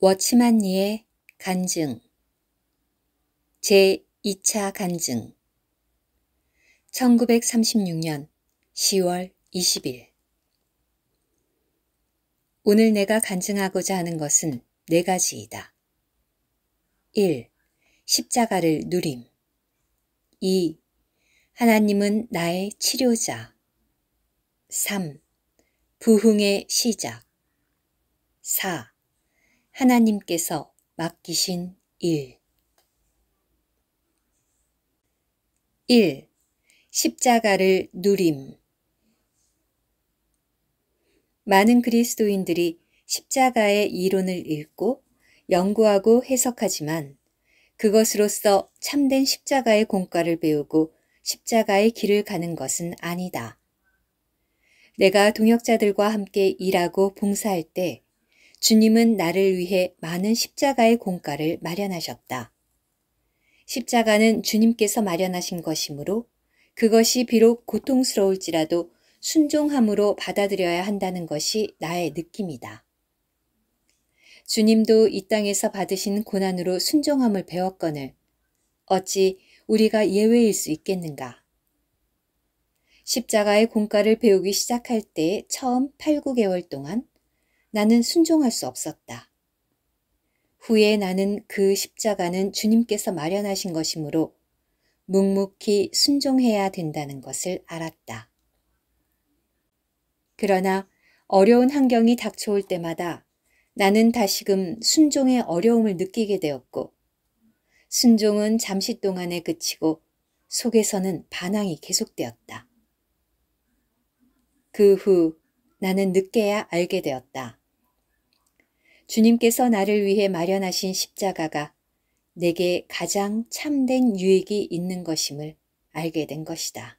워치만니의 간증 제2차 간증 1936년 10월 20일 오늘 내가 간증하고자 하는 것은 4가지이다. 1. 십자가를 누림. 2. 하나님은 나의 치료자. 3. 부흥의 시작. 4. 하나님께서 맡기신 일. 1. 십자가를 누림. 많은 그리스도인들이 십자가의 이론을 읽고 연구하고 해석하지만 그것으로써 참된 십자가의 공과를 배우고 십자가의 길을 가는 것은 아니다. 내가 동역자들과 함께 일하고 봉사할 때 주님은 나를 위해 많은 십자가의 공과를 마련하셨다. 십자가는 주님께서 마련하신 것이므로 그것이 비록 고통스러울지라도 순종함으로 받아들여야 한다는 것이 나의 느낌이다. 주님도 이 땅에서 받으신 고난으로 순종함을 배웠거늘 어찌 우리가 예외일 수 있겠는가? 십자가의 공과를 배우기 시작할 때 처음 8, 9개월 동안 나는 순종할 수 없었다. 후에 나는 그 십자가는 주님께서 마련하신 것이므로 묵묵히 순종해야 된다는 것을 알았다. 그러나 어려운 환경이 닥쳐올 때마다 나는 다시금 순종의 어려움을 느끼게 되었고 순종은 잠시 동안에 그치고 속에서는 반항이 계속되었다. 그 후 나는 늦게야 알게 되었다. 주님께서 나를 위해 마련하신 십자가가 내게 가장 참된 유익이 있는 것임을 알게 된 것이다.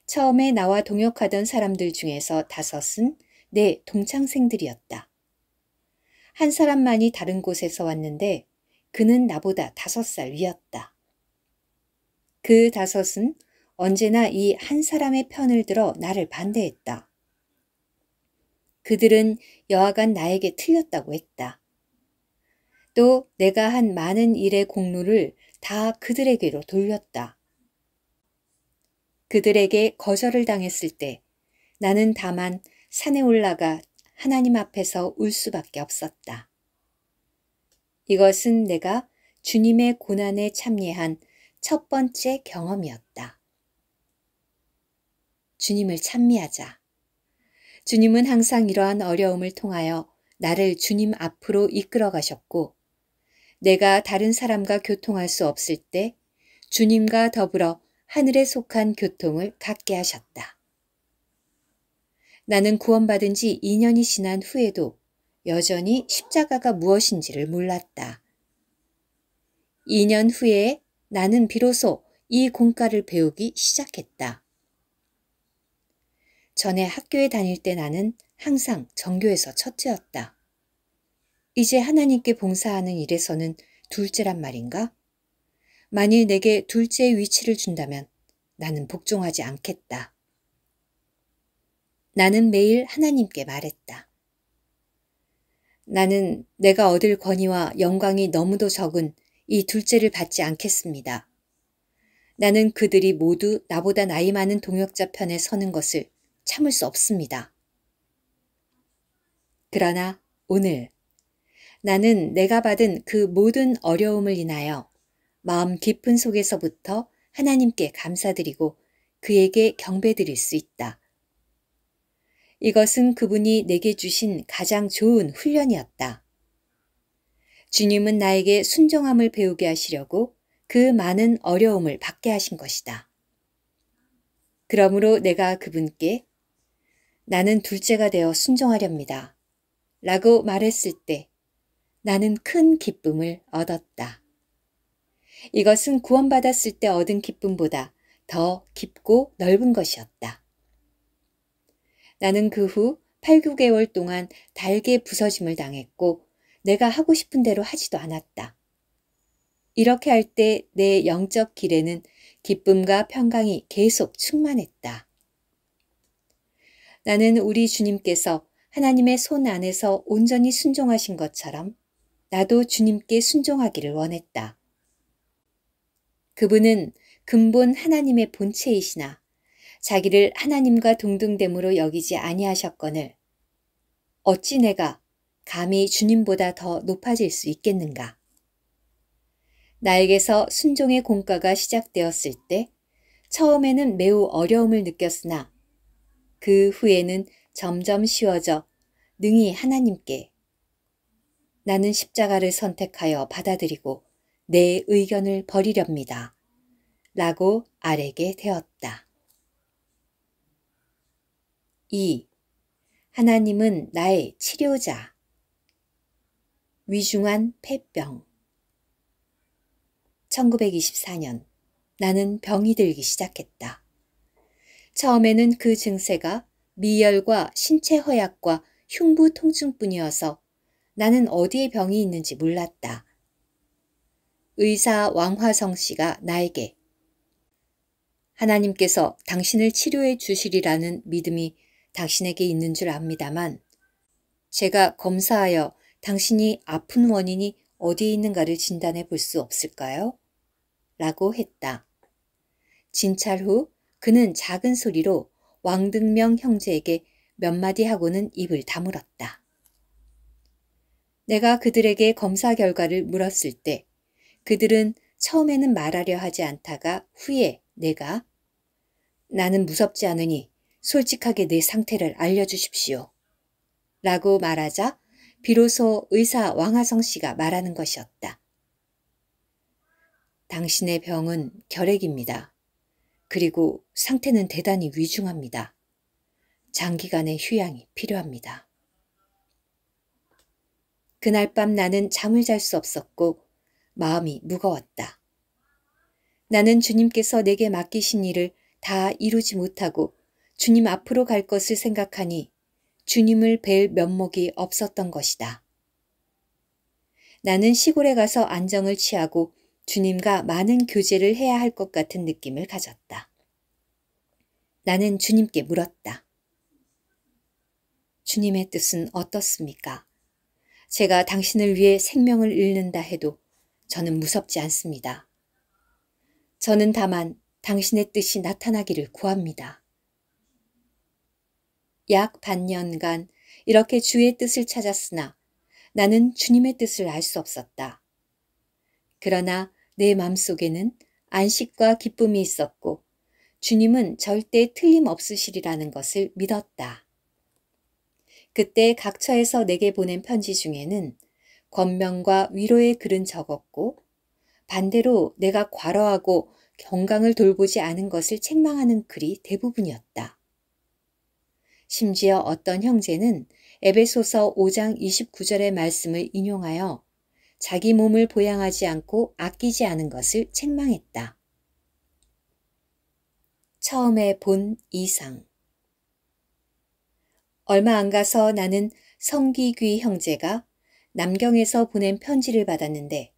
처음에 나와 동역하던 사람들 중에서 5은 내 동창생들이었다. 한 사람만이 다른 곳에서 왔는데 그는 나보다 5살 위였다. 그 5은 언제나 이 한 사람의 편을 들어 나를 반대했다. 그들은 여하간 나에게 틀렸다고 했다. 또 내가 한 많은 일의 공로를 다 그들에게로 돌렸다. 그들에게 거절을 당했을 때 나는 다만 산에 올라가 하나님 앞에서 울 수밖에 없었다. 이것은 내가 주님의 고난에 참여한 첫 번째 경험이었다. 주님을 찬미하자. 주님은 항상 이러한 어려움을 통하여 나를 주님 앞으로 이끌어 가셨고 내가 다른 사람과 교통할 수 없을 때 주님과 더불어 하늘에 속한 교통을 갖게 하셨다. 나는 구원받은 지 2년이 지난 후에도 여전히 십자가가 무엇인지를 몰랐다. 2년 후에 나는 비로소 이 공과를 배우기 시작했다. 전에 학교에 다닐 때 나는 항상 전교에서 첫째였다. 이제 하나님께 봉사하는 일에서는 둘째란 말인가? 만일 내게 둘째의 위치를 준다면 나는 복종하지 않겠다. 나는 매일 하나님께 말했다. 나는 내가 얻을 권위와 영광이 너무도 적은 이 둘째를 받지 않겠습니다. 나는 그들이 모두 나보다 나이 많은 동역자 편에 서는 것을 참을 수 없습니다. 그러나 오늘 나는 내가 받은 그 모든 어려움을 인하여 마음 깊은 속에서부터 하나님께 감사드리고 그에게 경배드릴 수 있다. 이것은 그분이 내게 주신 가장 좋은 훈련이었다. 주님은 나에게 순종함을 배우게 하시려고 그 많은 어려움을 받게 하신 것이다. 그러므로 내가 그분께 나는 둘째가 되어 순종하렵니다. 라고 말했을 때 나는 큰 기쁨을 얻었다. 이것은 구원받았을 때 얻은 기쁨보다 더 깊고 넓은 것이었다. 나는 그 후 8, 9개월 동안 달게 부서짐을 당했고 내가 하고 싶은 대로 하지도 않았다. 이렇게 할 때 내 영적 길에는 기쁨과 평강이 계속 충만했다. 나는 우리 주님께서 하나님의 손 안에서 온전히 순종하신 것처럼 나도 주님께 순종하기를 원했다. 그분은 근본 하나님의 본체이시나 자기를 하나님과 동등됨으로 여기지 아니하셨거늘 어찌 내가 감히 주님보다 더 높아질 수 있겠는가? 나에게서 순종의 공과가 시작되었을 때 처음에는 매우 어려움을 느꼈으나 그 후에는 점점 쉬워져 능히 하나님께 나는 십자가를 선택하여 받아들이고 내 의견을 버리렵니다. 라고 아뢰게 되었다. 2. 하나님은 나의 치료자. 위중한 폐병. 1924년 나는 병이 들기 시작했다. 처음에는 그 증세가 미열과 신체 허약과 흉부 통증뿐이어서 나는 어디에 병이 있는지 몰랐다. 의사 왕화성 씨가 나에게 하나님께서 당신을 치료해 주시리라는 믿음이 당신에게 있는 줄 압니다만 제가 검사하여 당신이 아픈 원인이 어디에 있는가를 진단해 볼 수 없을까요? 라고 했다. 진찰 후 그는 작은 소리로 왕등명 형제에게 몇 마디 하고는 입을 다물었다. 내가 그들에게 검사 결과를 물었을 때 그들은 처음에는 말하려 하지 않다가 후에 내가 나는 무섭지 않으니 솔직하게 내 상태를 알려주십시오. 라고 말하자 비로소 의사 왕하성 씨가 말하는 것이었다. 당신의 병은 결핵입니다. 그리고 상태는 대단히 위중합니다. 장기간의 휴양이 필요합니다. 그날 밤 나는 잠을 잘 수 없었고 마음이 무거웠다. 나는 주님께서 내게 맡기신 일을 다 이루지 못하고 주님 앞으로 갈 것을 생각하니 주님을 뵐 면목이 없었던 것이다. 나는 시골에 가서 안정을 취하고 주님과 많은 교제를 해야 할 것 같은 느낌을 가졌다. 나는 주님께 물었다. 주님의 뜻은 어떻습니까? 제가 당신을 위해 생명을 잃는다 해도 저는 무섭지 않습니다. 저는 다만 당신의 뜻이 나타나기를 구합니다. 약 반년간 이렇게 주의 뜻을 찾았으나 나는 주님의 뜻을 알 수 없었다. 그러나 내 마음속에는 안식과 기쁨이 있었고 주님은 절대 틀림없으시리라는 것을 믿었다. 그때 각처에서 내게 보낸 편지 중에는 권명과 위로의 글은 적었고 반대로 내가 과로하고 건강을 돌보지 않은 것을 책망하는 글이 대부분이었다. 심지어 어떤 형제는 에베소서 5장 29절의 말씀을 인용하여 자기 몸을 보양하지 않고 아끼지 않은 것을 책망했다. 처음에 본 이상. 얼마 안 가서 나는 성기귀 형제가 남경에서 보낸 편지를 받았는데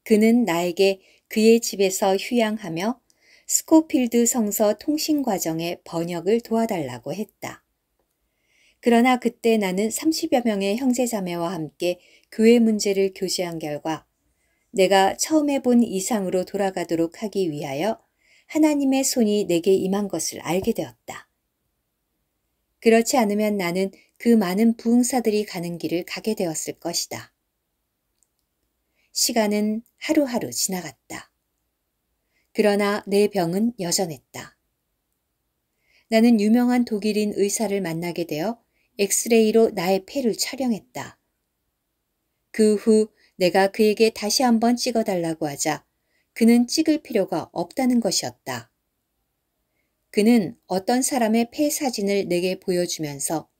그는 나에게 그의 집에서 휴양하며 스코필드 성서 통신 과정의 번역을 도와달라고 했다. 그러나 그때 나는 30여 명의 형제자매와 함께 교회 문제를 교제한 결과 내가 처음에 본 이상으로 돌아가도록 하기 위하여 하나님의 손이 내게 임한 것을 알게 되었다. 그렇지 않으면 나는 그 많은 부흥사들이 가는 길을 가게 되었을 것이다. 시간은 하루하루 지나갔다. 그러나 내 병은 여전했다. 나는 유명한 독일인 의사를 만나게 되어 엑스레이로 나의 폐를 촬영했다. 그 후 내가 그에게 다시 한번 찍어달라고 하자 그는 찍을 필요가 없다는 것이었다. 그는 어떤 사람의 폐 사진을 내게 보여주면서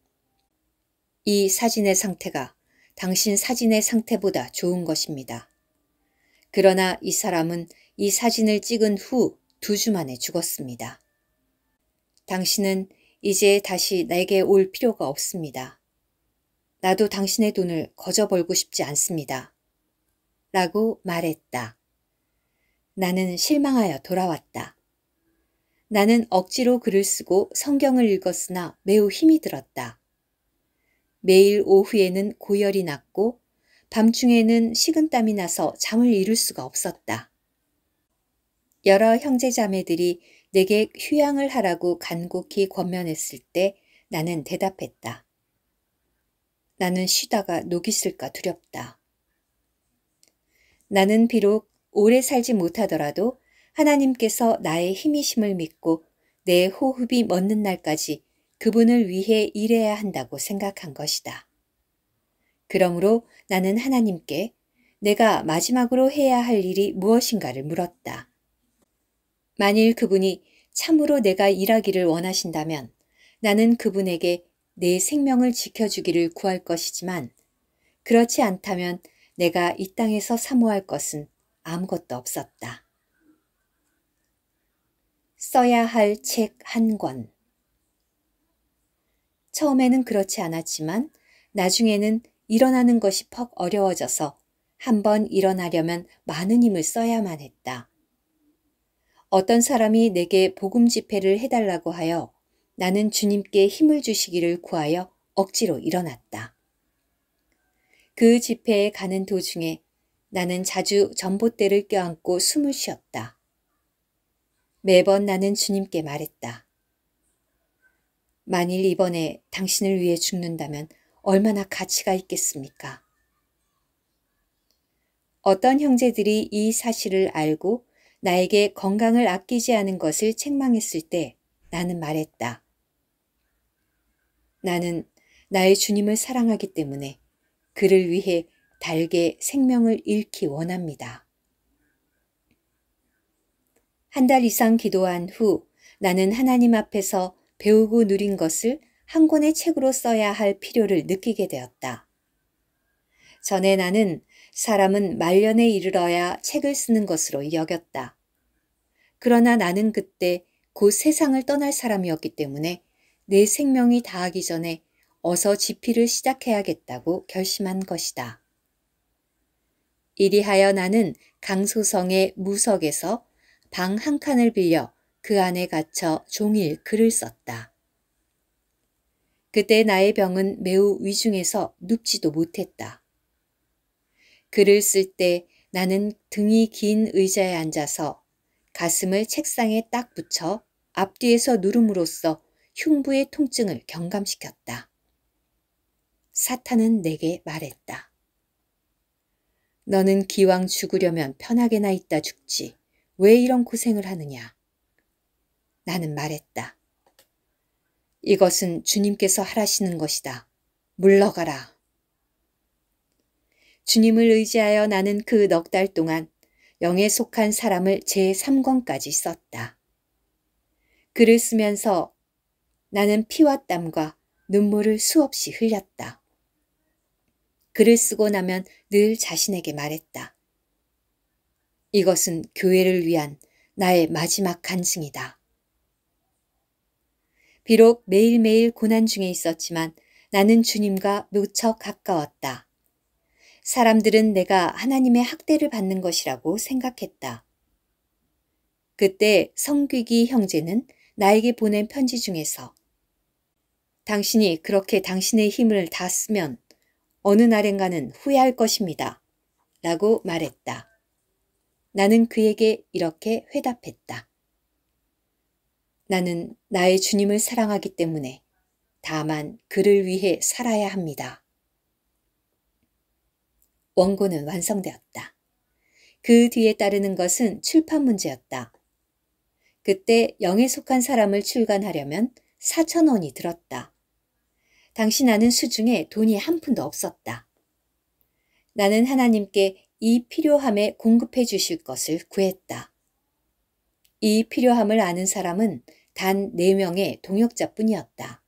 이 사진의 상태가 당신 사진의 상태보다 좋은 것입니다. 그러나 이 사람은 이 사진을 찍은 후 2주 만에 죽었습니다. 당신은 이제 다시 내게 올 필요가 없습니다. 나도 당신의 돈을 거저 벌고 싶지 않습니다. 라고 말했다. 나는 실망하여 돌아왔다. 나는 억지로 글을 쓰고 성경을 읽었으나 매우 힘이 들었다. 매일 오후에는 고열이 났고 밤중에는 식은땀이 나서 잠을 이룰 수가 없었다. 여러 형제자매들이 내게 휴양을 하라고 간곡히 권면했을 때 나는 대답했다. 나는 쉬다가 녹이 슬까 두렵다. 나는 비록 오래 살지 못하더라도 하나님께서 나의 힘이심을 믿고 내 호흡이 멎는 날까지 그분을 위해 일해야 한다고 생각한 것이다. 그러므로 나는 하나님께 내가 마지막으로 해야 할 일이 무엇인가를 물었다. 만일 그분이 참으로 내가 일하기를 원하신다면 나는 그분에게 내 생명을 지켜주기를 구할 것이지만 그렇지 않다면 내가 이 땅에서 사모할 것은 아무것도 없었다. 써야 할 책 한 권. 처음에는 그렇지 않았지만 나중에는 일어나는 것이 퍽 어려워져서 한번 일어나려면 많은 힘을 써야만 했다. 어떤 사람이 내게 복음 집회를 해달라고 하여 나는 주님께 힘을 주시기를 구하여 억지로 일어났다. 그 집회에 가는 도중에 나는 자주 전봇대를 껴안고 숨을 쉬었다. 매번 나는 주님께 말했다. 만일 이번에 당신을 위해 죽는다면 얼마나 가치가 있겠습니까? 어떤 형제들이 이 사실을 알고 나에게 건강을 아끼지 않은 것을 책망했을 때 나는 말했다. 나는 나의 주님을 사랑하기 때문에 그를 위해 달게 생명을 잃기 원합니다. 한 달 이상 기도한 후 나는 하나님 앞에서 배우고 누린 것을 한 권의 책으로 써야 할 필요를 느끼게 되었다. 전에 나는 사람은 말년에 이르러야 책을 쓰는 것으로 여겼다. 그러나 나는 그때 곧 세상을 떠날 사람이었기 때문에 내 생명이 다하기 전에 어서 집필을 시작해야겠다고 결심한 것이다. 이리하여 나는 강소성의 무석에서 방 한 칸을 빌려 그 안에 갇혀 종일 글을 썼다. 그때 나의 병은 매우 위중해서 눕지도 못했다. 글을 쓸 때 나는 등이 긴 의자에 앉아서 가슴을 책상에 딱 붙여 앞뒤에서 누름으로써 흉부의 통증을 경감시켰다. 사탄은 내게 말했다. 너는 기왕 죽으려면 편하게나 있다 죽지. 왜 이런 고생을 하느냐? 나는 말했다. 이것은 주님께서 하라시는 것이다. 물러가라. 주님을 의지하여 나는 그 넉 달 동안 영에 속한 사람을 제3권까지 썼다. 글을 쓰면서 나는 피와 땀과 눈물을 수없이 흘렸다. 글을 쓰고 나면 늘 자신에게 말했다. 이것은 교회를 위한 나의 마지막 간증이다. 비록 매일매일 고난 중에 있었지만 나는 주님과 무척 가까웠다. 사람들은 내가 하나님의 학대를 받는 것이라고 생각했다. 그때 성귀기 형제는 나에게 보낸 편지 중에서 당신이 그렇게 당신의 힘을 다 쓰면 어느 날엔가는 후회할 것입니다. 라고 말했다. 나는 그에게 이렇게 회답했다. 나는 나의 주님을 사랑하기 때문에 다만 그를 위해 살아야 합니다. 원고는 완성되었다. 그 뒤에 따르는 것은 출판 문제였다. 그때 영에 속한 사람을 출간하려면 4,000원이 들었다. 당시 나는 수중에 돈이 한 푼도 없었다. 나는 하나님께 이 필요함에 공급해 주실 것을 구했다. 이 필요함을 아는 사람은 단 4명의 동역자뿐이었다.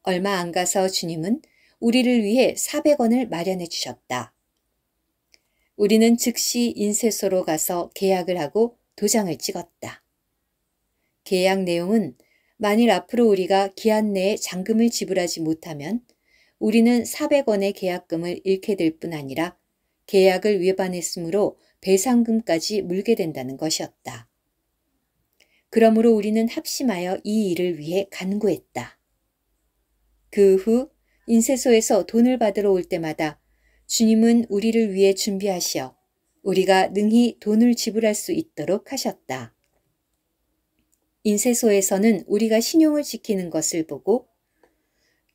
얼마 안 가서 주님은 우리를 위해 400원을 마련해 주셨다. 우리는 즉시 인쇄소로 가서 계약을 하고 도장을 찍었다. 계약 내용은 만일 앞으로 우리가 기한 내에 잔금을 지불하지 못하면 우리는 400원의 계약금을 잃게 될 뿐 아니라 계약을 위반했으므로 배상금까지 물게 된다는 것이었다. 그러므로 우리는 합심하여 이 일을 위해 간구했다. 그 후 인쇄소에서 돈을 받으러 올 때마다 주님은 우리를 위해 준비하시어 우리가 능히 돈을 지불할 수 있도록 하셨다. 인쇄소에서는 우리가 신용을 지키는 것을 보고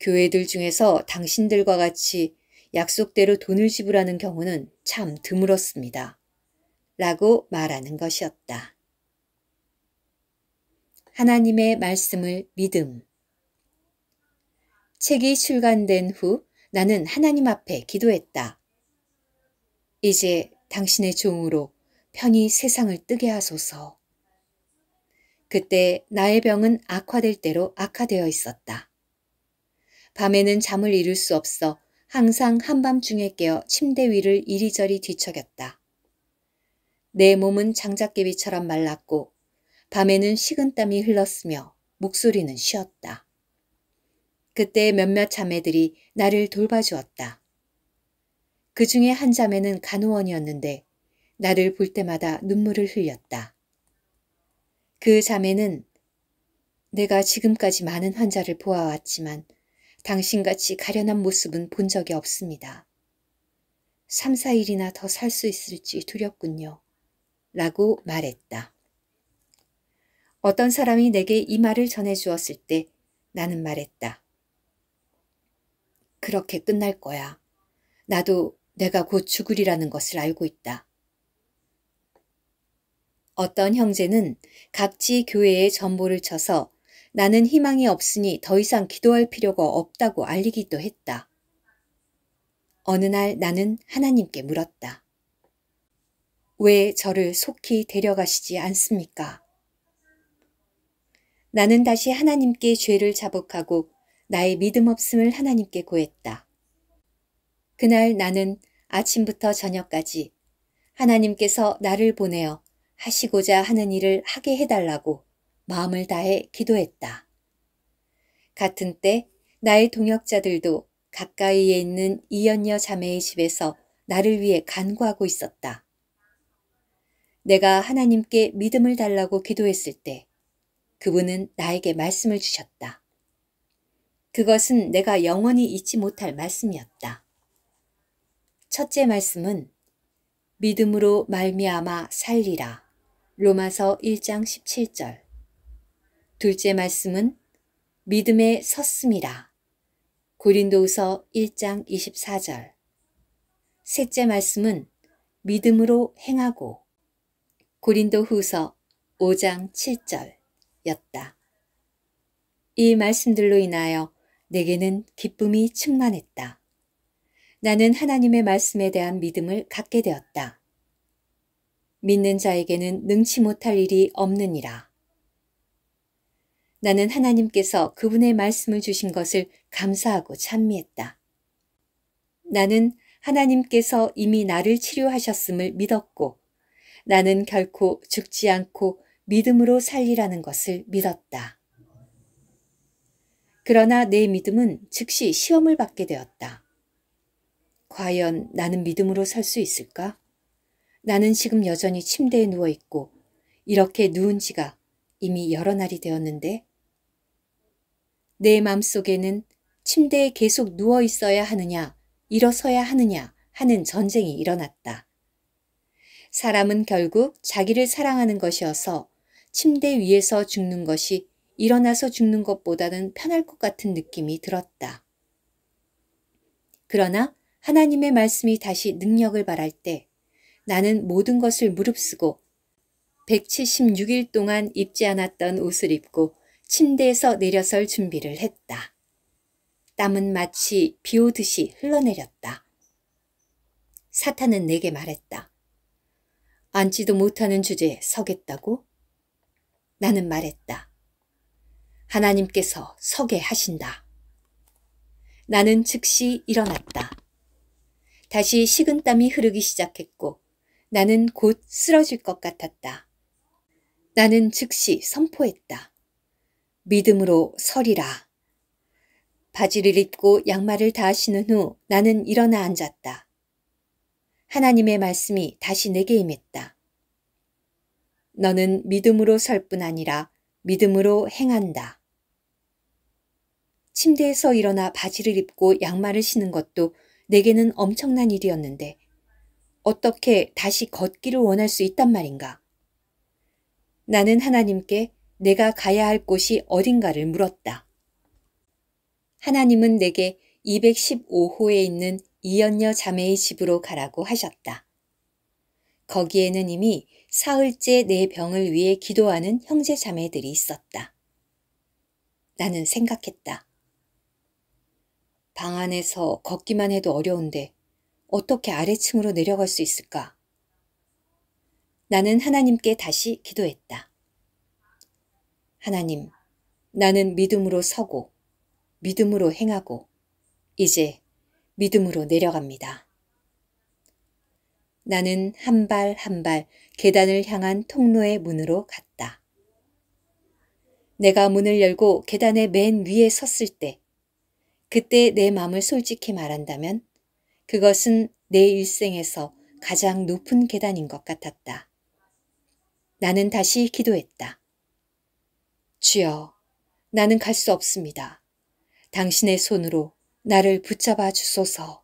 교회들 중에서 당신들과 같이 약속대로 돈을 지불하는 경우는 참 드물었습니다. 라고 말하는 것이었다. 하나님의 말씀을 믿음. 책이 출간된 후 나는 하나님 앞에 기도했다. 이제 당신의 종으로 편히 세상을 뜨게 하소서. 그때 나의 병은 악화될 대로 악화되어 있었다. 밤에는 잠을 이룰 수 없어 항상 한밤중에 깨어 침대 위를 이리저리 뒤척였다. 내 몸은 장작개비처럼 말랐고 밤에는 식은땀이 흘렀으며 목소리는 쉬었다. 그때 몇몇 자매들이 나를 돌봐주었다. 그 중에 한 자매는 간호원이었는데 나를 볼 때마다 눈물을 흘렸다. 그 자매는 내가 지금까지 많은 환자를 보아왔지만 당신같이 가련한 모습은 본 적이 없습니다. 3, 4일이나 더 살 수 있을지 두렵군요. 라고 말했다. 어떤 사람이 내게 이 말을 전해주었을 때 나는 말했다. 그렇게 끝날 거야. 나도 내가 곧 죽으리라는 것을 알고 있다. 어떤 형제는 각지 교회에 전보를 쳐서 나는 희망이 없으니 더 이상 기도할 필요가 없다고 알리기도 했다. 어느 날 나는 하나님께 물었다. 왜 저를 속히 데려가시지 않습니까? 나는 다시 하나님께 죄를 자복하고 나의 믿음 없음을 하나님께 고했다. 그날 나는 아침부터 저녁까지 하나님께서 나를 보내어 하시고자 하는 일을 하게 해달라고 마음을 다해 기도했다. 같은 때 나의 동역자들도 가까이에 있는 이연녀 자매의 집에서 나를 위해 간구하고 있었다. 내가 하나님께 믿음을 달라고 기도했을 때 그분은 나에게 말씀을 주셨다. 그것은 내가 영원히 잊지 못할 말씀이었다. 첫째 말씀은 믿음으로 말미암아 살리라. 로마서 1장 17절. 둘째 말씀은 믿음에 섰음이라. 고린도후서 1장 24절. 셋째 말씀은 믿음으로 행하고. 고린도후서 5장 7절였다. 이 말씀들로 인하여 내게는 기쁨이 충만했다. 나는 하나님의 말씀에 대한 믿음을 갖게 되었다. 믿는 자에게는 능치 못할 일이 없느니라. 나는 하나님께서 그분의 말씀을 주신 것을 감사하고 찬미했다. 나는 하나님께서 이미 나를 치료하셨음을 믿었고 나는 결코 죽지 않고 믿음으로 살리라는 것을 믿었다. 그러나 내 믿음은 즉시 시험을 받게 되었다. 과연 나는 믿음으로 살 수 있을까? 나는 지금 여전히 침대에 누워있고 이렇게 누운 지가 이미 여러 날이 되었는데 내 마음속에는 침대에 계속 누워 있어야 하느냐, 일어서야 하느냐 하는 전쟁이 일어났다. 사람은 결국 자기를 사랑하는 것이어서 침대 위에서 죽는 것이 일어나서 죽는 것보다는 편할 것 같은 느낌이 들었다. 그러나 하나님의 말씀이 다시 능력을 발할 때 나는 모든 것을 무릅쓰고 176일 동안 입지 않았던 옷을 입고 침대에서 내려설 준비를 했다. 땀은 마치 비 오듯이 흘러내렸다. 사탄은 내게 말했다. 앉지도 못하는 주제에 서겠다고? 나는 말했다. 하나님께서 서게 하신다. 나는 즉시 일어났다. 다시 식은땀이 흐르기 시작했고 나는 곧 쓰러질 것 같았다. 나는 즉시 선포했다. 믿음으로 서리라. 바지를 입고 양말을 다 신은 후 나는 일어나 앉았다. 하나님의 말씀이 다시 내게 임했다. 너는 믿음으로 설 뿐 아니라 믿음으로 행한다. 침대에서 일어나 바지를 입고 양말을 신는 것도 내게는 엄청난 일이었는데 어떻게 다시 걷기를 원할 수 있단 말인가? 나는 하나님께 내가 가야 할 곳이 어딘가를 물었다. 하나님은 내게 215호에 있는 이연녀 자매의 집으로 가라고 하셨다. 거기에는 이미 사흘째 내 병을 위해 기도하는 형제 자매들이 있었다. 나는 생각했다. 방 안에서 걷기만 해도 어려운데 어떻게 아래층으로 내려갈 수 있을까? 나는 하나님께 다시 기도했다. 하나님, 나는 믿음으로 서고 믿음으로 행하고 이제 믿음으로 내려갑니다. 나는 한 발 한 발 계단을 향한 통로의 문으로 갔다. 내가 문을 열고 계단의 맨 위에 섰을 때 그때 내 마음을 솔직히 말한다면 그것은 내 일생에서 가장 높은 계단인 것 같았다. 나는 다시 기도했다. 주여, 나는 갈 수 없습니다. 당신의 손으로 나를 붙잡아 주소서.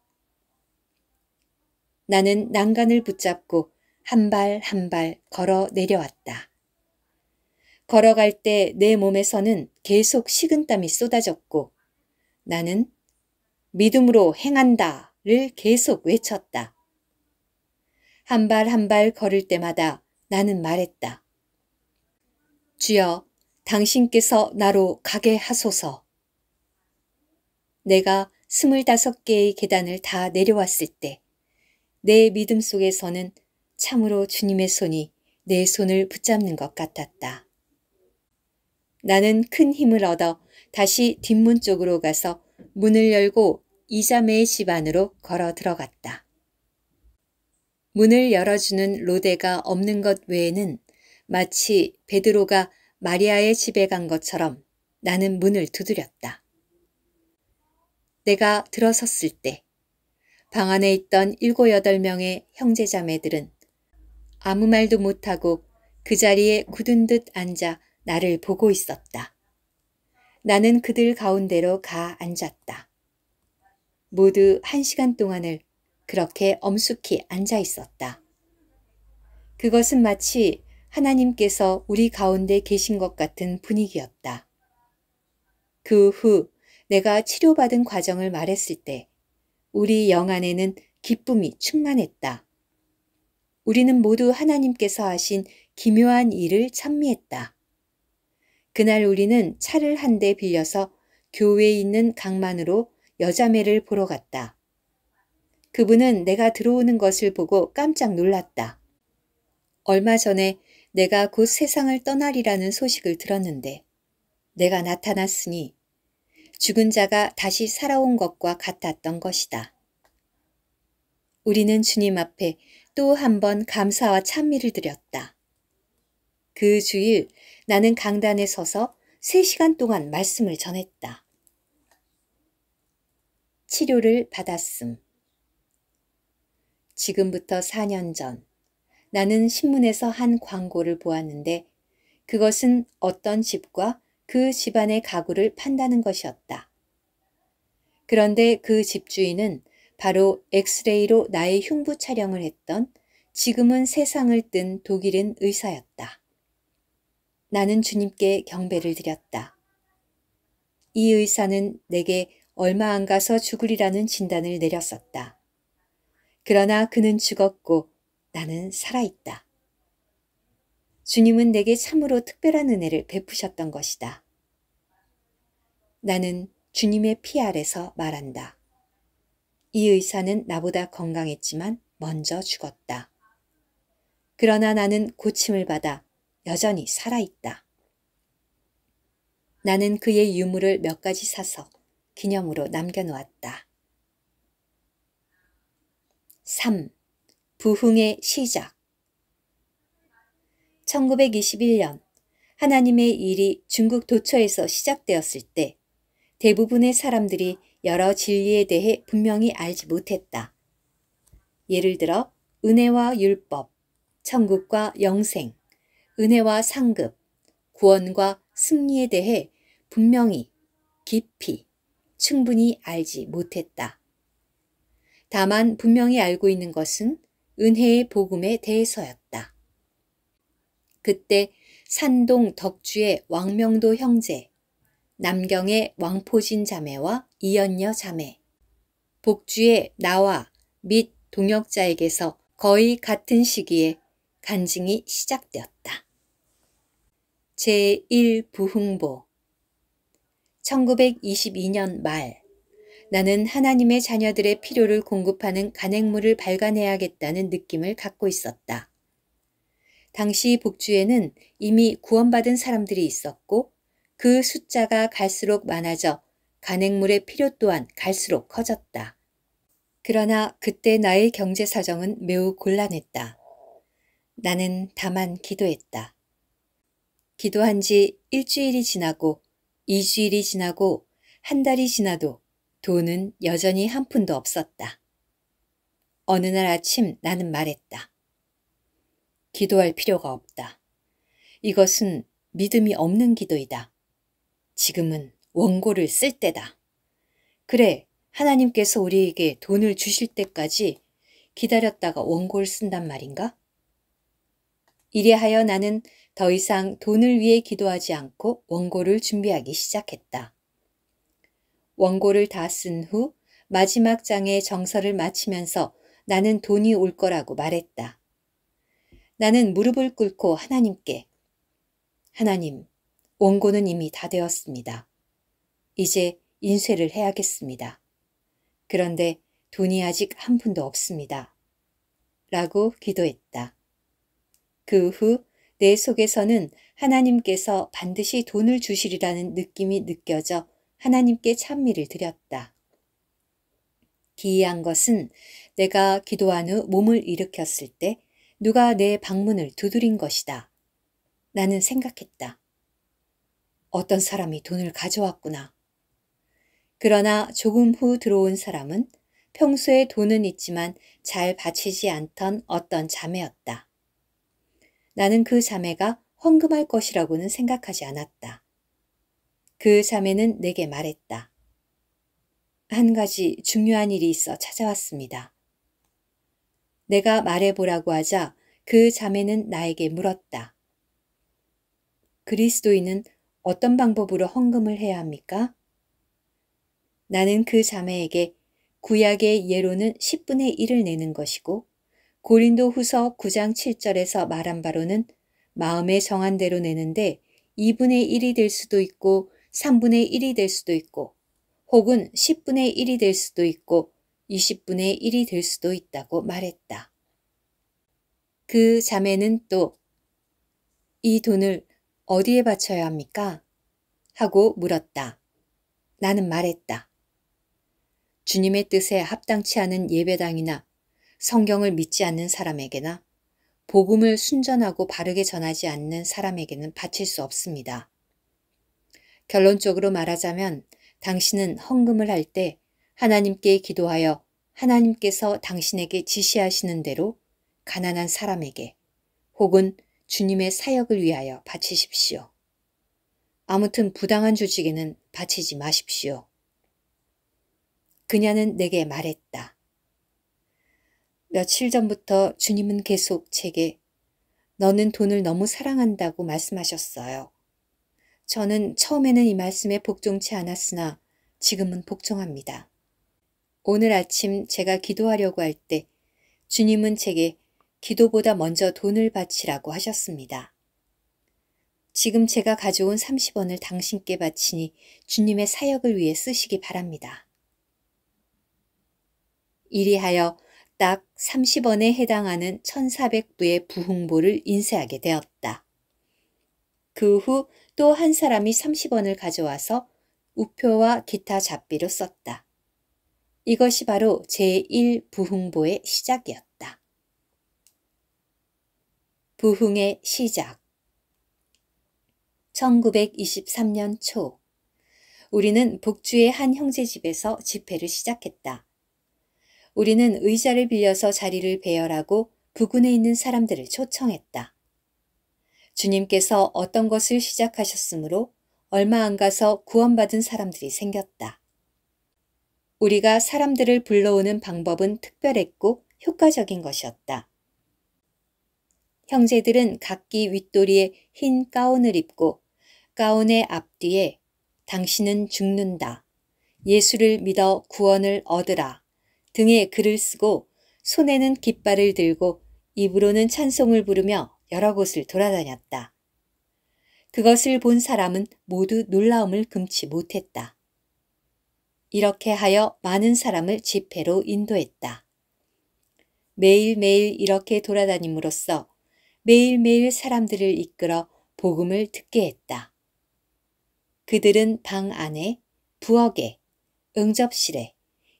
나는 난간을 붙잡고 한 발 한 발 걸어 내려왔다. 걸어갈 때 내 몸에서는 계속 식은땀이 쏟아졌고 나는 믿음으로 행한다를 계속 외쳤다. 한 발 한 발 걸을 때마다 나는 말했다. 주여, 당신께서 나로 가게 하소서. 내가 25개의 계단을 다 내려왔을 때 내 믿음 속에서는 참으로 주님의 손이 내 손을 붙잡는 것 같았다. 나는 큰 힘을 얻어 다시 뒷문 쪽으로 가서 문을 열고 이자매의 집 안으로 걸어 들어갔다. 문을 열어주는 로데가 없는 것 외에는 마치 베드로가 마리아의 집에 간 것처럼 나는 문을 두드렸다. 내가 들어섰을 때 방 안에 있던 7, 8명의 형제자매들은 아무 말도 못하고 그 자리에 굳은 듯 앉아 나를 보고 있었다. 나는 그들 가운데로 가 앉았다. 모두 1시간 동안을 그렇게 엄숙히 앉아 있었다. 그것은 마치 하나님께서 우리 가운데 계신 것 같은 분위기였다. 그 후 내가 치료받은 과정을 말했을 때 우리 영 안에는 기쁨이 충만했다. 우리는 모두 하나님께서 하신 기묘한 일을 찬미했다. 그날 우리는 차를 한 대 빌려서 교회에 있는 강만으로 여자매를 보러 갔다. 그분은 내가 들어오는 것을 보고 깜짝 놀랐다. 얼마 전에 내가 곧 세상을 떠나리라는 소식을 들었는데 내가 나타났으니 죽은 자가 다시 살아온 것과 같았던 것이다. 우리는 주님 앞에 또 한 번 감사와 찬미를 드렸다. 그 주일 나는 강단에 서서 3시간 동안 말씀을 전했다. 치료를 받았음. 지금부터 4년 전 나는 신문에서 한 광고를 보았는데 그것은 어떤 집과 그 집안의 가구를 판다는 것이었다. 그런데 그 집주인은 바로 엑스레이로 나의 흉부 촬영을 했던 지금은 세상을 뜬 독일인 의사였다. 나는 주님께 경배를 드렸다. 이 의사는 내게 얼마 안 가서 죽으리라는 진단을 내렸었다. 그러나 그는 죽었고 나는 살아있다. 주님은 내게 참으로 특별한 은혜를 베푸셨던 것이다. 나는 주님의 피 아래서 말한다. 이 의사는 나보다 건강했지만 먼저 죽었다. 그러나 나는 고침을 받아 여전히 살아있다. 나는 그의 유물을 몇 가지 사서 기념으로 남겨놓았다. 3. 부흥의 시작. 1921년 하나님의 일이 중국 도처에서 시작되었을 때 대부분의 사람들이 여러 진리에 대해 분명히 알지 못했다. 예를 들어 은혜와 율법, 천국과 영생, 은혜와 상급, 구원과 승리에 대해 분명히, 깊이, 충분히 알지 못했다. 다만 분명히 알고 있는 것은 은혜의 복음에 대해서였다. 그때 산동 덕주의 왕명도 형제, 남경의 왕포진 자매와 이연녀 자매, 복주의 나와 및 동역자에게서 거의 같은 시기에 간증이 시작되었다. 제1부흥보 1922년 말 나는 하나님의 자녀들의 필요를 공급하는 간행물을 발간해야겠다는 느낌을 갖고 있었다. 당시 복주에는 이미 구원받은 사람들이 있었고 그 숫자가 갈수록 많아져 간행물의 필요 또한 갈수록 커졌다. 그러나 그때 나의 경제 사정은 매우 곤란했다. 나는 다만 기도했다. 기도한 지 일주일이 지나고 2주일이 지나고 한 달이 지나도 돈은 여전히 한 푼도 없었다. 어느 날 아침 나는 말했다. 기도할 필요가 없다. 이것은 믿음이 없는 기도이다. 지금은 원고를 쓸 때다. 그래, 하나님께서 우리에게 돈을 주실 때까지 기다렸다가 원고를 쓴단 말인가? 이래하여 나는 더 이상 돈을 위해 기도하지 않고 원고를 준비하기 시작했다. 원고를 다 쓴 후 마지막 장의 정서를 마치면서 나는 돈이 올 거라고 말했다. 나는 무릎을 꿇고 하나님께 하나님, 원고는 이미 다 되었습니다. 이제 인쇄를 해야겠습니다. 그런데 돈이 아직 한 푼도 없습니다. 라고 기도했다. 그 후 내 속에서는 하나님께서 반드시 돈을 주시리라는 느낌이 느껴져 하나님께 찬미를 드렸다. 기이한 것은 내가 기도한 후 몸을 일으켰을 때 누가 내 방문을 두드린 것이다. 나는 생각했다. 어떤 사람이 돈을 가져왔구나. 그러나 조금 후 들어온 사람은 평소에 돈은 있지만 잘 바치지 않던 어떤 자매였다. 나는 그 자매가 헌금할 것이라고는 생각하지 않았다. 그 자매는 내게 말했다. 한 가지 중요한 일이 있어 찾아왔습니다. 내가 말해보라고 하자 그 자매는 나에게 물었다. 그리스도인은 어떤 방법으로 헌금을 해야 합니까? 나는 그 자매에게 구약의 예로는 10분의 1을 내는 것이고 고린도 후서 9장 7절에서 말한 바로는 마음에 정한 대로 내는데 2분의 1이 될 수도 있고 3분의 1이 될 수도 있고 혹은 10분의 1이 될 수도 있고 20분의 1이 될 수도 있다고 말했다. 그 자매는 또 이 돈을 어디에 바쳐야 합니까? 하고 물었다. 나는 말했다. 주님의 뜻에 합당치 않은 예배당이나 성경을 믿지 않는 사람에게나 복음을 순전하고 바르게 전하지 않는 사람에게는 바칠 수 없습니다. 결론적으로 말하자면 당신은 헌금을 할 때 하나님께 기도하여 하나님께서 당신에게 지시하시는 대로 가난한 사람에게 혹은 주님의 사역을 위하여 바치십시오. 아무튼 부당한 조직에는 바치지 마십시오. 그녀는 내게 말했다. 며칠 전부터 주님은 계속 제게 너는 돈을 너무 사랑한다고 말씀하셨어요. 저는 처음에는 이 말씀에 복종치 않았으나 지금은 복종합니다. 오늘 아침 제가 기도하려고 할 때 주님은 제게 기도보다 먼저 돈을 바치라고 하셨습니다. 지금 제가 가져온 30원을 당신께 바치니 주님의 사역을 위해 쓰시기 바랍니다. 이리하여 딱 30원에 해당하는 1400부의 부흥보를 인쇄하게 되었다. 그 후 또 한 사람이 30원을 가져와서 우표와 기타 잡비로 썼다. 이것이 바로 제1부흥보의 시작이었다. 부흥의 시작 1923년 초 우리는 복주의 한 형제 집에서 집회를 시작했다. 우리는 의자를 빌려서 자리를 배열하고 부근에 있는 사람들을 초청했다. 주님께서 어떤 것을 시작하셨으므로 얼마 안 가서 구원받은 사람들이 생겼다. 우리가 사람들을 불러오는 방법은 특별했고 효과적인 것이었다. 형제들은 각기 윗도리에 흰 가운을 입고 가운의 앞뒤에 당신은 죽는다, 예수를 믿어 구원을 얻으라 등의 글을 쓰고 손에는 깃발을 들고 입으로는 찬송을 부르며 여러 곳을 돌아다녔다. 그것을 본 사람은 모두 놀라움을 금치 못했다. 이렇게 하여 많은 사람을 집회로 인도했다. 매일매일 이렇게 돌아다님으로써 매일매일 사람들을 이끌어 복음을 듣게 했다. 그들은 방 안에, 부엌에, 응접실에,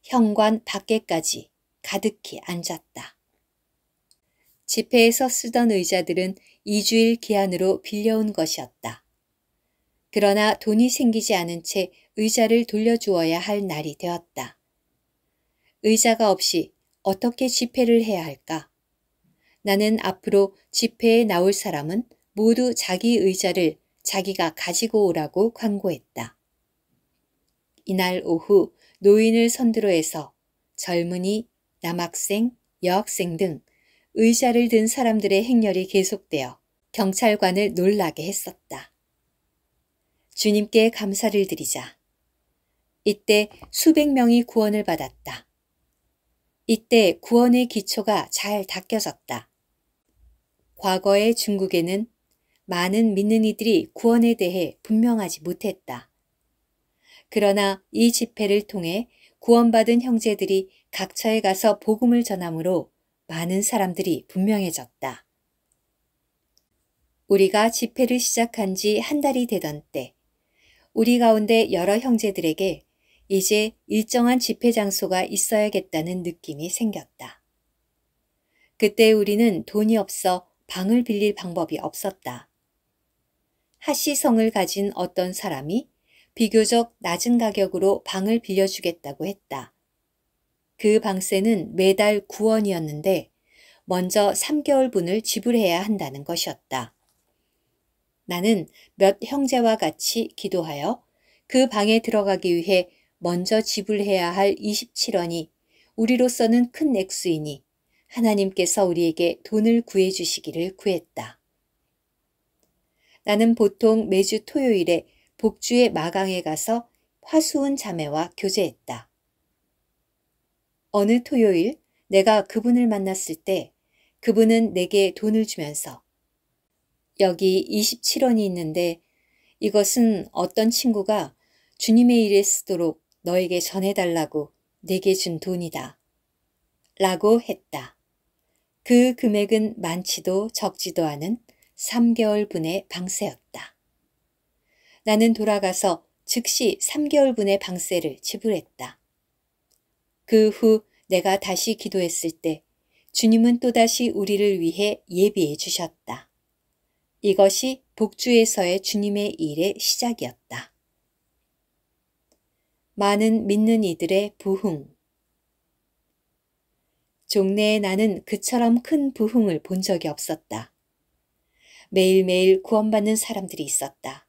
현관 밖에까지 가득히 앉았다. 집회에서 쓰던 의자들은 2주일 기한으로 빌려온 것이었다. 그러나 돈이 생기지 않은 채 의자를 돌려주어야 할 날이 되었다. 의자가 없이 어떻게 집회를 해야 할까? 나는 앞으로 집회에 나올 사람은 모두 자기 의자를 자기가 가지고 오라고 광고했다. 이날 오후 노인을 선두로 해서 젊은이, 남학생, 여학생 등 의자를 든 사람들의 행렬이 계속되어 경찰관을 놀라게 했었다. 주님께 감사를 드리자. 이때 수백 명이 구원을 받았다. 이때 구원의 기초가 잘 닦여졌다. 과거의 중국에는 많은 믿는 이들이 구원에 대해 분명하지 못했다. 그러나 이 집회를 통해 구원받은 형제들이 각처에 가서 복음을 전함으로 많은 사람들이 분명해졌다. 우리가 집회를 시작한 지 한 달이 되던 때, 우리 가운데 여러 형제들에게 이제 일정한 집회 장소가 있어야겠다는 느낌이 생겼다. 그때 우리는 돈이 없어 방을 빌릴 방법이 없었다. 하시성을 가진 어떤 사람이 비교적 낮은 가격으로 방을 빌려주겠다고 했다. 그 방세는 매달 9원이었는데 먼저 3개월분을 지불해야 한다는 것이었다. 나는 몇 형제와 같이 기도하여 그 방에 들어가기 위해 먼저 지불해야 할 27원이 우리로서는 큰 액수이니 하나님께서 우리에게 돈을 구해주시기를 구했다. 나는 보통 매주 토요일에 복주의 마강에 가서 화수은 자매와 교제했다. 어느 토요일 내가 그분을 만났을 때 그분은 내게 돈을 주면서 여기 27원이 있는데 이것은 어떤 친구가 주님의 일에 쓰도록 너에게 전해달라고 내게 준 돈이다. 라고 했다. 그 금액은 많지도 적지도 않은 3개월분의 방세였다. 나는 돌아가서 즉시 3개월분의 방세를 지불했다. 그 후 내가 다시 기도했을 때 주님은 또다시 우리를 위해 예비해 주셨다. 이것이 복주에서의 주님의 일의 시작이었다. 많은 믿는 이들의 부흥. 종래에 나는 그처럼 큰 부흥을 본 적이 없었다. 매일매일 구원받는 사람들이 있었다.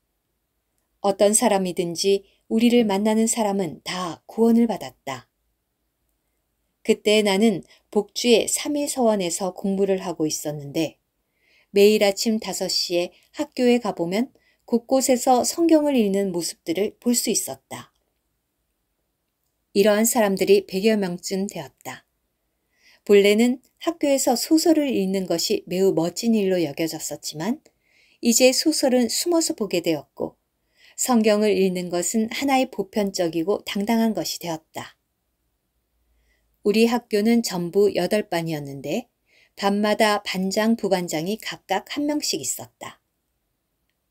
어떤 사람이든지 우리를 만나는 사람은 다 구원을 받았다. 그때 나는 복주의 3일 서원에서 공부를 하고 있었는데 매일 아침 5시에 학교에 가보면 곳곳에서 성경을 읽는 모습들을 볼 수 있었다. 이러한 사람들이 100여 명쯤 되었다. 본래는 학교에서 소설을 읽는 것이 매우 멋진 일로 여겨졌었지만 이제 소설은 숨어서 보게 되었고 성경을 읽는 것은 하나의 보편적이고 당당한 것이 되었다. 우리 학교는 전부 8반이었는데 반마다 반장, 부반장이 각각 1명씩 있었다.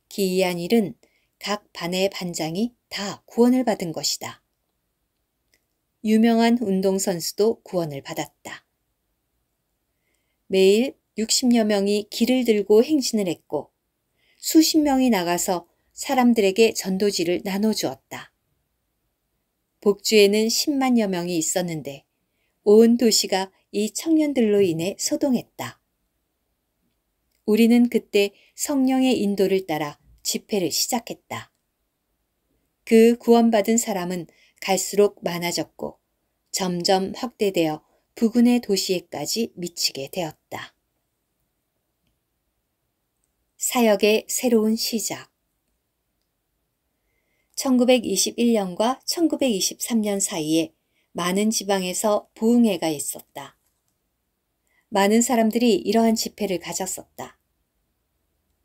기이한 일은 각 반의 반장이 다 구원을 받은 것이다. 유명한 운동선수도 구원을 받았다. 매일 60여 명이 길을 들고 행진을 했고 수십 명이 나가서 사람들에게 전도지를 나눠주었다. 복주에는 10만여 명이 있었는데 온 도시가 이 청년들로 인해 소동했다. 우리는 그때 성령의 인도를 따라 집회를 시작했다. 그 구원받은 사람은 갈수록 많아졌고 점점 확대되어 부근의 도시에까지 미치게 되었다. 사역의 새로운 시작. 1921년과 1923년 사이에 많은 지방에서 부흥회가 있었다. 많은 사람들이 이러한 집회를 가졌었다.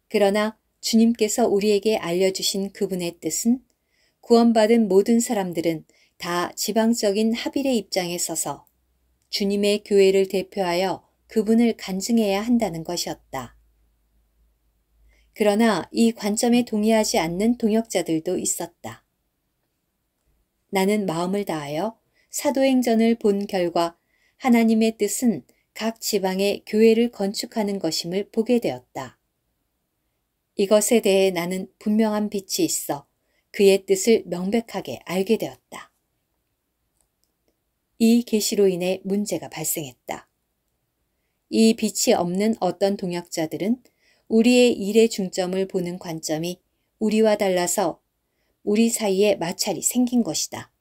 그러나 주님께서 우리에게 알려주신 그분의 뜻은 구원받은 모든 사람들은 다 지방적인 합일의 입장에 서서 주님의 교회를 대표하여 그분을 간증해야 한다는 것이었다. 그러나 이 관점에 동의하지 않는 동역자들도 있었다. 나는 마음을 다하여 사도행전을 본 결과 하나님의 뜻은 각 지방에 교회를 건축하는 것임을 보게 되었다. 이것에 대해 나는 분명한 빛이 있어 그의 뜻을 명백하게 알게 되었다. 이 계시로 인해 문제가 발생했다. 이 빛이 없는 어떤 동역자들은 우리의 일의 중점을 보는 관점이 우리와 달라서 우리 사이에 마찰이 생긴 것이다.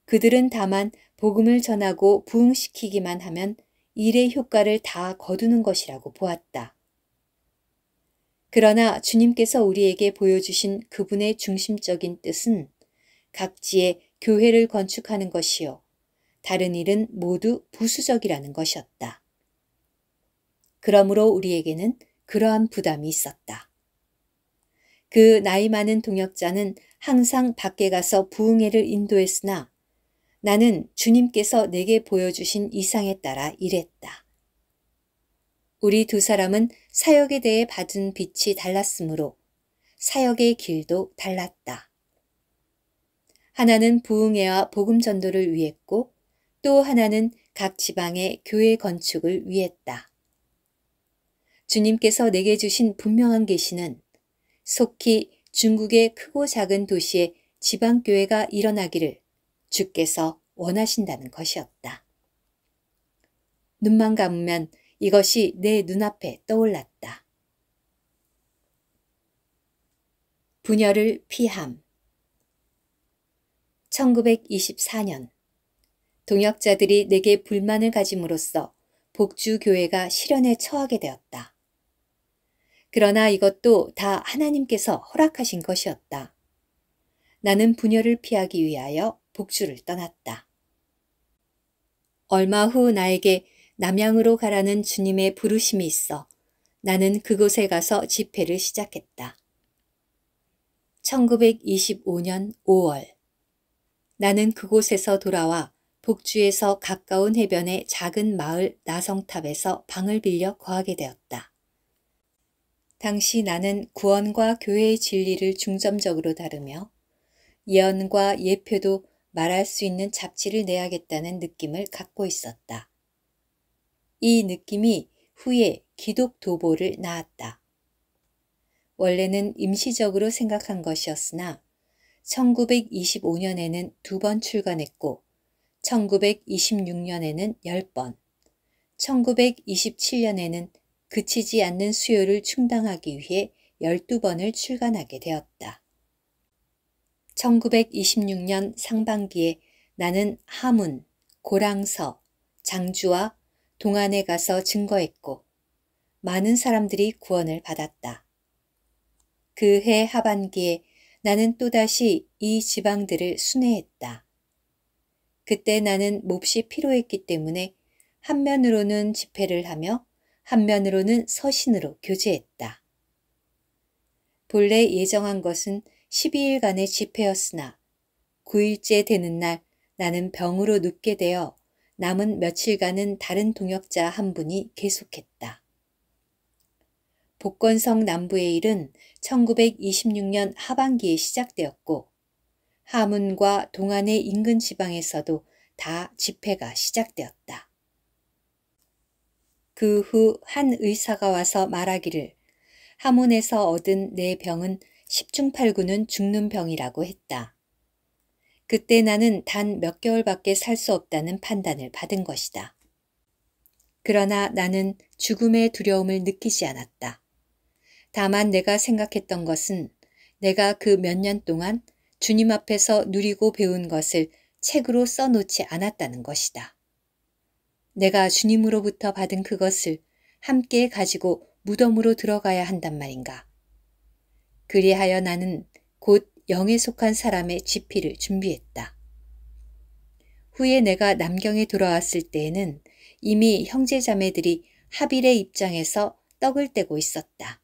그들은 다만 복음을 전하고 부흥시키기만 하면 일의 효과를 다 거두는 것이라고 보았다. 그러나 주님께서 우리에게 보여주신 그분의 중심적인 뜻은 각지에 교회를 건축하는 것이요. 다른 일은 모두 부수적이라는 것이었다. 그러므로 우리에게는 그러한 부담이 있었다. 그 나이 많은 동역자는 항상 밖에 가서 부흥회를 인도했으나 나는 주님께서 내게 보여주신 이상에 따라 일했다. 우리 두 사람은 사역에 대해 받은 빛이 달랐으므로 사역의 길도 달랐다. 하나는 부흥회와 복음 전도를 위했고 또 하나는 각 지방의 교회 건축을 위했다. 주님께서 내게 주신 분명한 계시는 속히 중국의 크고 작은 도시에 지방교회가 일어나기를 주께서 원하신다는 것이었다. 눈만 감으면 이것이 내 눈앞에 떠올랐다. 분열을 피함. 1924년 동역자들이 내게 불만을 가짐으로써 복주교회가 실현에 처하게 되었다. 그러나 이것도 다 하나님께서 허락하신 것이었다. 나는 분열을 피하기 위하여 복주를 떠났다. 얼마 후 나에게 남양으로 가라는 주님의 부르심이 있어 나는 그곳에 가서 집회를 시작했다. 1925년 5월 나는 그곳에서 돌아와 복주에서 가까운 해변의 작은 마을 나성탑에서 방을 빌려 거하게 되었다. 당시 나는 구원과 교회의 진리를 중점적으로 다루며 예언과 예표도 말할 수 있는 잡지를 내야겠다는 느낌을 갖고 있었다. 이 느낌이 후에 기독 도보를 낳았다. 원래는 임시적으로 생각한 것이었으나 1925년에는 2번 출간했고 1926년에는 10번, 1927년에는 그치지 않는 수요를 충당하기 위해 12번을 출간하게 되었다. 1926년 상반기에 나는 하문, 고랑서, 장주와 동안에 가서 증거했고 많은 사람들이 구원을 받았다. 그해 하반기에 나는 또다시 이 지방들을 순회했다. 그때 나는 몹시 피로했기 때문에 한면으로는 집회를 하며 한면으로는 서신으로 교제했다. 본래 예정한 것은 12일간의 집회였으나 9일째 되는 날 나는 병으로 눕게 되어 남은 며칠간은 다른 동역자 한 분이 계속했다. 복건성 남부의 일은 1926년 하반기에 시작되었고 하문과 동안의 인근 지방에서도 다 집회가 시작되었다. 그 후 한 의사가 와서 말하기를 하문에서 얻은 내 병은 10중 8구는 죽는 병이라고 했다. 그때 나는 단 몇 개월밖에 살 수 없다는 판단을 받은 것이다. 그러나 나는 죽음의 두려움을 느끼지 않았다. 다만 내가 생각했던 것은 내가 그 몇 년 동안 주님 앞에서 누리고 배운 것을 책으로 써놓지 않았다는 것이다. 내가 주님으로부터 받은 그것을 함께 가지고 무덤으로 들어가야 한단 말인가. 그리하여 나는 곧 영에 속한 사람의 지피를 준비했다. 후에 내가 남경에 돌아왔을 때에는 이미 형제자매들이 하빌의 입장에서 떡을 떼고 있었다.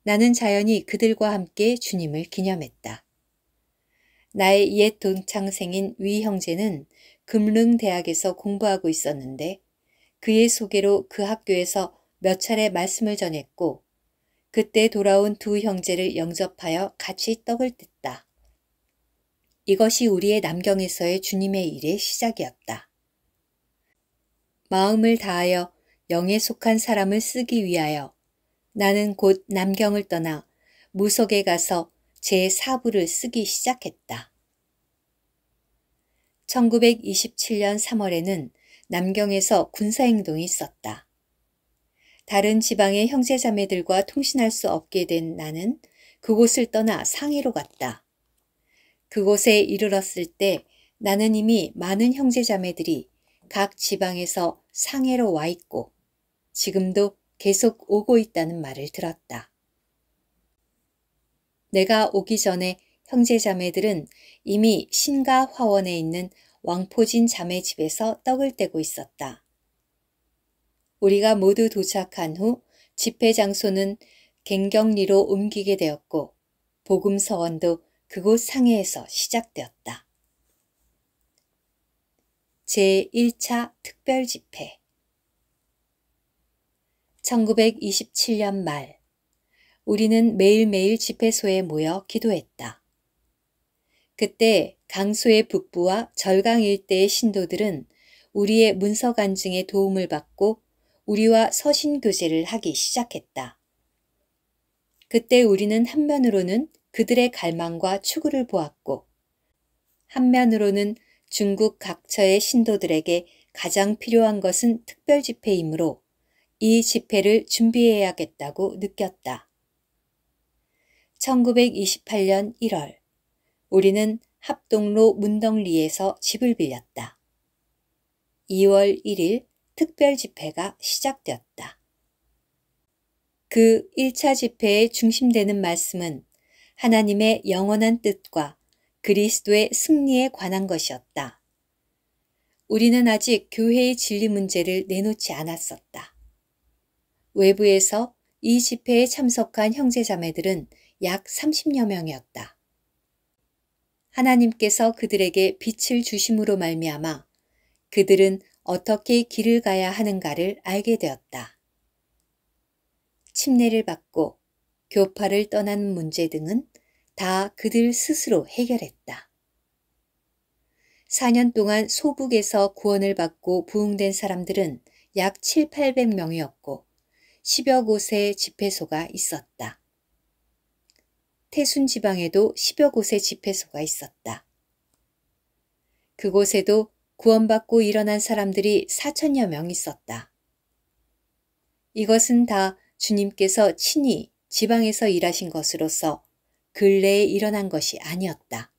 나는 자연히 그들과 함께 주님을 기념했다. 나의 옛 동창생인 위 형제는 금릉대학에서 공부하고 있었는데 그의 소개로 그 학교에서 몇 차례 말씀을 전했고 그때 돌아온 두 형제를 영접하여 같이 떡을 뗐다. 이것이 우리의 남경에서의 주님의 일의 시작이었다. 마음을 다하여 영에 속한 사람을 쓰기 위하여 나는 곧 남경을 떠나 무속에 가서 제4부를 쓰기 시작했다. 1927년 3월에는 남경에서 군사행동이 있었다. 다른 지방의 형제자매들과 통신할 수 없게 된 나는 그곳을 떠나 상해로 갔다. 그곳에 이르렀을 때 나는 이미 많은 형제자매들이 각 지방에서 상해로 와 있고 지금도 계속 오고 있다는 말을 들었다. 내가 오기 전에 형제자매들은 이미 신가 화원에 있는 왕포진 자매 집에서 떡을 떼고 있었다. 우리가 모두 도착한 후 집회 장소는 갱경리로 옮기게 되었고 복음서원도 그곳 상해에서 시작되었다. 제1차 특별집회 1927년 말 우리는 매일매일 집회소에 모여 기도했다. 그때 강소의 북부와 절강 일대의 신도들은 우리의 문서 간증에 도움을 받고 우리와 서신교제를 하기 시작했다. 그때 우리는 한면으로는 그들의 갈망과 추구를 보았고 한면으로는 중국 각처의 신도들에게 가장 필요한 것은 특별 집회이므로 이 집회를 준비해야겠다고 느꼈다. 1928년 1월 우리는 합동로 문덕리에서 집을 빌렸다. 2월 1일 특별 집회가 시작되었다. 그 1차 집회의 중심되는 말씀은 하나님의 영원한 뜻과 그리스도의 승리에 관한 것이었다. 우리는 아직 교회의 진리 문제를 내놓지 않았었다. 외부에서 이 집회에 참석한 형제자매들은 약 30여 명이었다. 하나님께서 그들에게 빛을 주심으로 말미암아 그들은 어떻게 길을 가야 하는가를 알게 되었다. 침례를 받고 교파를 떠나는 문제 등은 다 그들 스스로 해결했다. 4년 동안 소북에서 구원을 받고 부흥된 사람들은 약 7, 800명이었고 10여 곳의 집회소가 있었다. 태순 지방에도 10여 곳의 집회소가 있었다. 그곳에도 구원받고 일어난 사람들이 4천여 명 있었다. 이것은 다 주님께서 친히 지방에서 일하신 것으로서 근래에 일어난 것이 아니었다.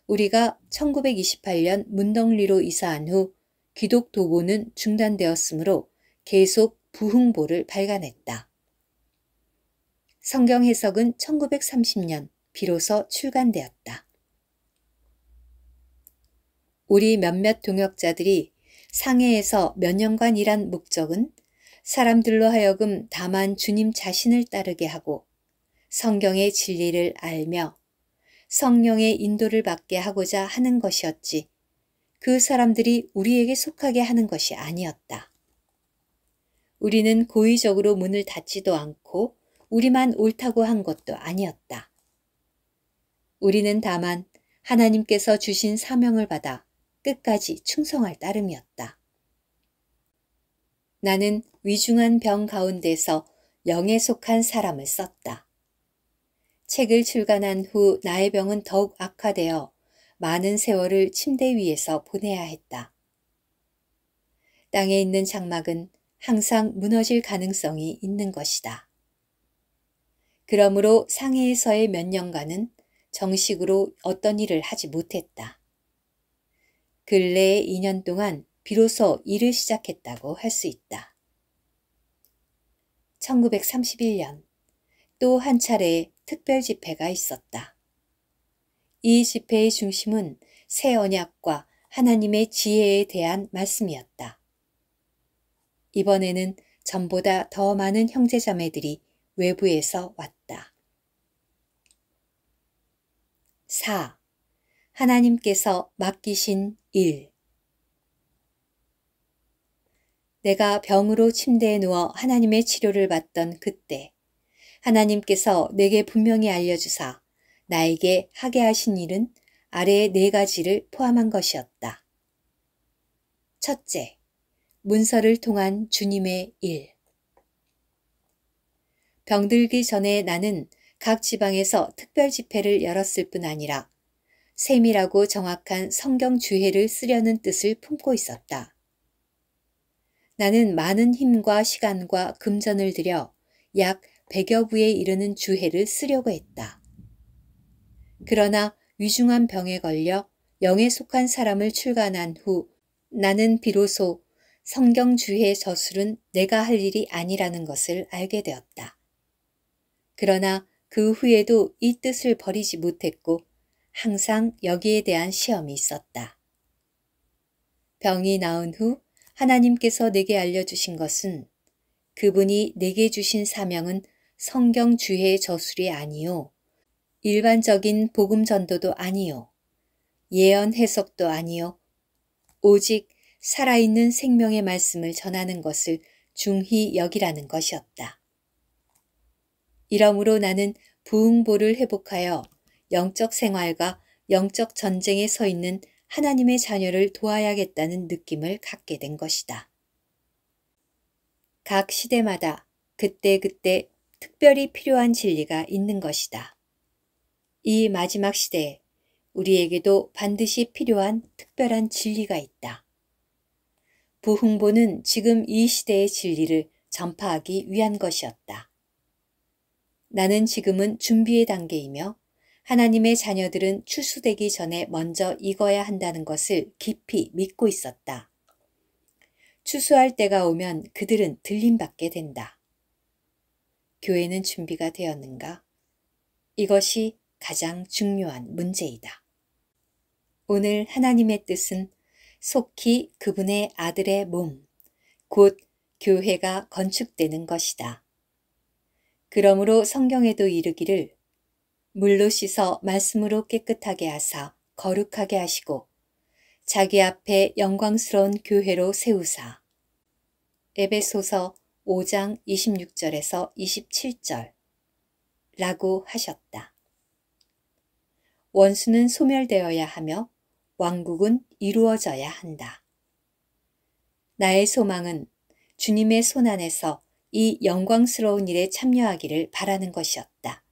우리가 1928년 문덕리로 이사한 후 기독 도보는 중단되었으므로 계속 부흥보를 발간했다. 성경 해석은 1930년 비로소 출간되었다. 우리 몇몇 동역자들이 상해에서 몇 년간 일한 목적은 사람들로 하여금 다만 주님 자신을 따르게 하고 성경의 진리를 알며 성령의 인도를 받게 하고자 하는 것이었지 그 사람들이 우리에게 속하게 하는 것이 아니었다. 우리는 고의적으로 문을 닫지도 않고 우리만 옳다고 한 것도 아니었다. 우리는 다만 하나님께서 주신 사명을 받아 끝까지 충성할 따름이었다. 나는 위중한 병 가운데서 영에 속한 사람을 썼다. 책을 출간한 후 나의 병은 더욱 악화되어 많은 세월을 침대 위에서 보내야 했다. 땅에 있는 장막은 항상 무너질 가능성이 있는 것이다. 그러므로 상해에서의 몇 년간은 정식으로 어떤 일을 하지 못했다. 근래의 2년 동안 비로소 일을 시작했다고 할 수 있다. 1931년 또 한 차례 특별 집회가 있었다. 이 집회의 중심은 새 언약과 하나님의 지혜에 대한 말씀이었다. 이번에는 전보다 더 많은 형제자매들이 외부에서 왔다. 4. 하나님께서 맡기신 일. 내가 병으로 침대에 누워 하나님의 치료를 받던 그때 하나님께서 내게 분명히 알려주사 나에게 하게 하신 일은 아래의 4가지를 포함한 것이었다. 첫째, 문서를 통한 주님의 일. 병들기 전에 나는 각 지방에서 특별 집회를 열었을 뿐 아니라 세밀하고 정확한 성경 주해를 쓰려는 뜻을 품고 있었다. 나는 많은 힘과 시간과 금전을 들여 약 100여 부에 이르는 주해를 쓰려고 했다. 그러나 위중한 병에 걸려 영에 속한 사람을 출간한 후 나는 비로소 성경 주해 저술은 내가 할 일이 아니라는 것을 알게 되었다. 그러나 그 후에도 이 뜻을 버리지 못했고 항상 여기에 대한 시험이 있었다. 병이 나은 후 하나님께서 내게 알려주신 것은 그분이 내게 주신 사명은 성경 주해 저술이 아니요, 일반적인 복음 전도도 아니요, 예언 해석도 아니요, 오직 살아있는 생명의 말씀을 전하는 것을 중히 여기라는 것이었다. 이러므로 나는 부흥보를 회복하여 영적 생활과 영적 전쟁에 서 있는 하나님의 자녀를 도와야겠다는 느낌을 갖게 된 것이다. 각 시대마다 그때그때 특별히 필요한 진리가 있는 것이다. 이 마지막 시대에 우리에게도 반드시 필요한 특별한 진리가 있다. 부흥보는 지금 이 시대의 진리를 전파하기 위한 것이었다. 나는 지금은 준비의 단계이며 하나님의 자녀들은 추수되기 전에 먼저 익어야 한다는 것을 깊이 믿고 있었다. 추수할 때가 오면 그들은 들림받게 된다. 교회는 준비가 되었는가? 이것이 가장 중요한 문제이다. 오늘 하나님의 뜻은 속히 그분의 아들의 몸, 곧 교회가 건축되는 것이다. 그러므로 성경에도 이르기를 물로 씻어 말씀으로 깨끗하게 하사 거룩하게 하시고 자기 앞에 영광스러운 교회로 세우사. 에베소서 5장 26절에서 27절 라고 하셨다. 원수는 소멸되어야 하며 왕국은 이루어져야 한다. 나의 소망은 주님의 손안에서 이 영광스러운 일에 참여하기를 바라는 것이었다.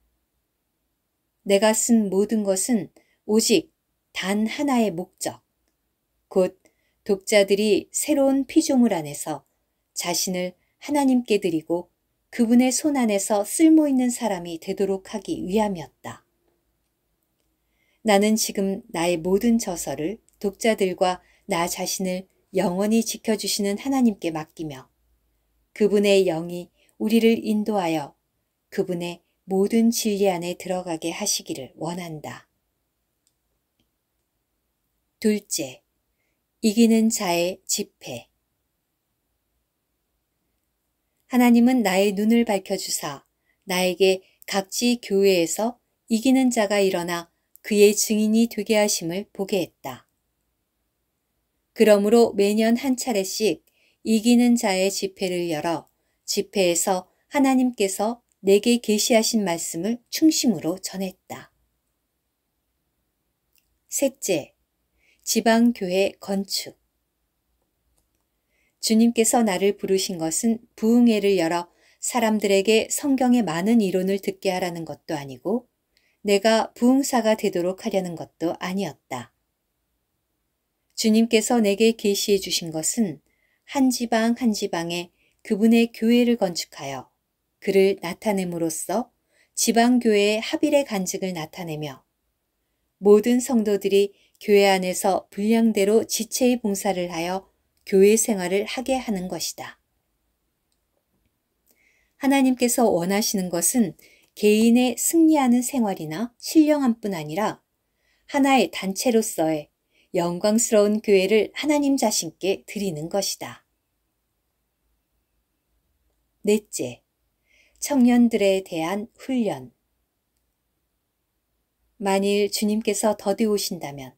내가 쓴 모든 것은 오직 단 하나의 목적, 곧 독자들이 새로운 피조물 안에서 자신을 하나님께 드리고 그분의 손 안에서 쓸모있는 사람이 되도록 하기 위함이었다. 나는 지금 나의 모든 저서를 독자들과 나 자신을 영원히 지켜주시는 하나님께 맡기며 그분의 영이 우리를 인도하여 그분의 모든 진리 안에 들어가게 하시기를 원한다. 둘째, 이기는 자의 집회. 하나님은 나의 눈을 밝혀주사 나에게 각지 교회에서 이기는 자가 일어나 그의 증인이 되게 하심을 보게 했다. 그러므로 매년 한 차례씩 이기는 자의 집회를 열어 집회에서 하나님께서 내게 계시하신 말씀을 충심으로 전했다. 셋째, 지방교회 건축. 주님께서 나를 부르신 것은 부흥회를 열어 사람들에게 성경의 많은 이론을 듣게 하라는 것도 아니고 내가 부흥사가 되도록 하려는 것도 아니었다. 주님께서 내게 계시해 주신 것은 한 지방 한 지방에 그분의 교회를 건축하여 그를 나타냄으로써 지방교회의 합일의 간증을 나타내며 모든 성도들이 교회 안에서 분량대로 지체의 봉사를 하여 교회 생활을 하게 하는 것이다. 하나님께서 원하시는 것은 개인의 승리하는 생활이나 신령함뿐 아니라 하나의 단체로서의 영광스러운 교회를 하나님 자신께 드리는 것이다. 넷째, 청년들에 대한 훈련. 만일 주님께서 더디 오신다면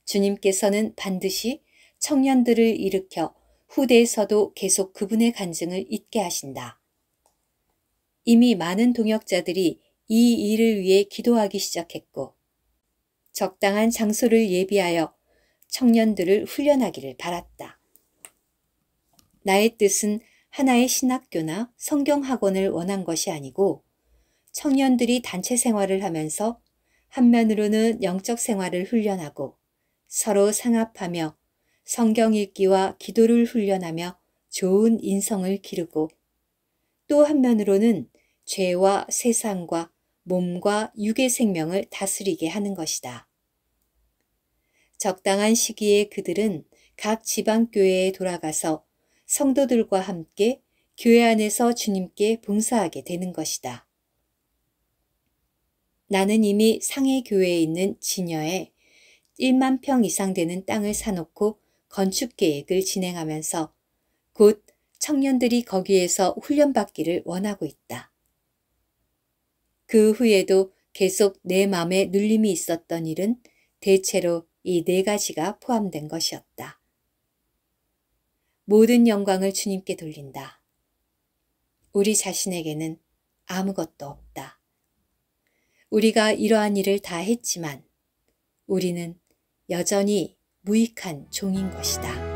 주님께서는 반드시 청년들을 일으켜 후대에서도 계속 그분의 간증을 잇게 하신다. 이미 많은 동역자들이 이 일을 위해 기도하기 시작했고 적당한 장소를 예비하여 청년들을 훈련하기를 바랐다. 나의 뜻은 하나의 신학교나 성경학원을 원한 것이 아니고 청년들이 단체 생활을 하면서 한면으로는 영적 생활을 훈련하고 서로 상합하며 성경 읽기와 기도를 훈련하며 좋은 인성을 기르고 또 한면으로는 죄와 세상과 몸과 육의 생명을 다스리게 하는 것이다. 적당한 시기에 그들은 각 지방교회에 돌아가서 성도들과 함께 교회 안에서 주님께 봉사하게 되는 것이다. 나는 이미 상해 교회에 있는 진여에 1만 평 이상 되는 땅을 사놓고 건축 계획을 진행하면서 곧 청년들이 거기에서 훈련받기를 원하고 있다. 그 후에도 계속 내 마음에 눌림이 있었던 일은 대체로 이 4가지가 포함된 것이었다. 모든 영광을 주님께 돌린다. 우리 자신에게는 아무것도 없다. 우리가 이러한 일을 다 했지만 우리는 여전히 무익한 종인 것이다.